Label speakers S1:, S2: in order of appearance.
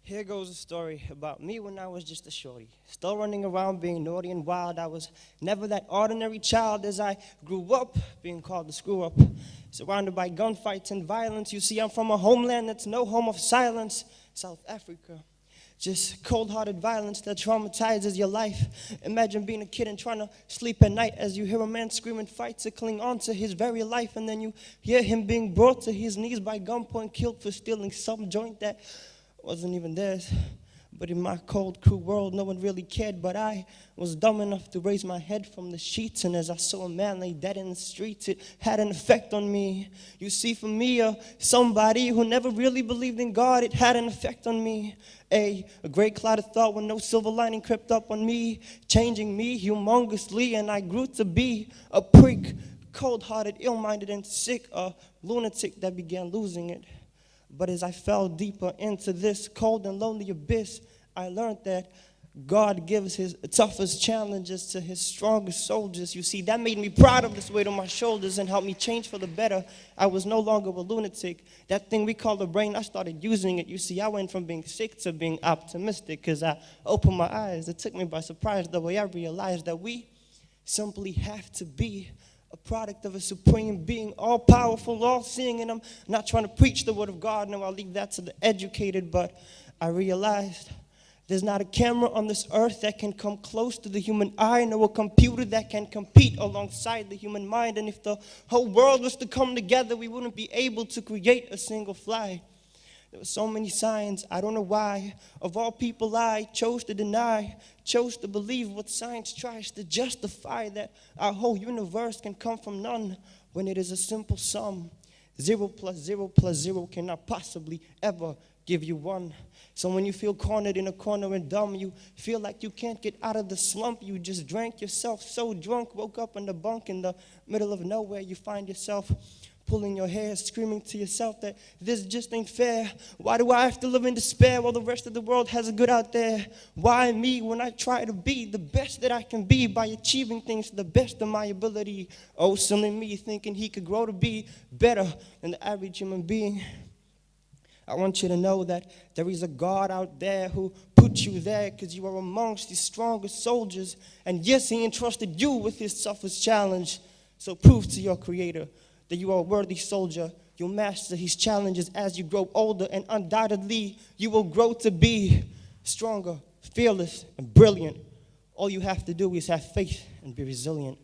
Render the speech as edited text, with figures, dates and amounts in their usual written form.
S1: Here goes a story about me when I was just a shorty. Still running around being naughty and wild. I was never that ordinary child as I grew up, being called the screw up. Surrounded by gunfights and violence. You see, I'm from a homeland that's no home of silence, South Africa. Just cold-hearted violence that traumatizes your life. Imagine being a kid and trying to sleep at night as you hear a man screaming fight to cling on to his very life, and then you hear him being brought to his knees by gunpoint, killed for stealing some joint that wasn't even theirs. But in my cold, cruel world, no one really cared. But I was dumb enough to raise my head from the sheets, and as I saw a man lay dead in the streets, it had an effect on me. You see, for me, somebody who never really believed in God, it had an effect on me. A great cloud of thought when no silver lining crept up on me, changing me humongously, and I grew to be a prick, cold-hearted, ill-minded, and sick, a lunatic that began losing it. But as I fell deeper into this cold and lonely abyss, I learned that God gives his toughest challenges to his strongest soldiers. You see, that made me proud of this weight on my shoulders and helped me change for the better. I was no longer a lunatic. That thing we call the brain, I started using it. You see, I went from being sick to being optimistic because I opened my eyes. It took me by surprise the way I realized that we simply have to be a product of a supreme being, all-powerful, all-seeing, and I'm not trying to preach the word of God. No, I'll leave that to the educated, but I realized there's not a camera on this earth that can come close to the human eye, nor a computer that can compete alongside the human mind, and if the whole world was to come together, we wouldn't be able to create a single fly. There were so many signs, I don't know why. Of all people, I chose to deny, chose to believe what science tries to justify, that our whole universe can come from none when it is a simple sum. 0 plus 0 plus 0 cannot possibly ever give you 1. So when you feel cornered in a corner and dumb, you feel like you can't get out of the slump. You just drank yourself so drunk, woke up in the bunk in the middle of nowhere. You find yourself pulling your hair, screaming to yourself that this just ain't fair. Why do I have to live in despair while the rest of the world has it good out there? Why me when I try to be the best that I can be by achieving things to the best of my ability? Oh, silly me thinking he could grow to be better than the average human being. I want you to know that there is a God out there who put you there because you are amongst his strongest soldiers. And yes, he entrusted you with his toughest challenge. So prove to your creator that you are a worthy soldier. You'll master his challenges as you grow older, and undoubtedly you will grow to be stronger, fearless, and brilliant. All you have to do is have faith and be resilient.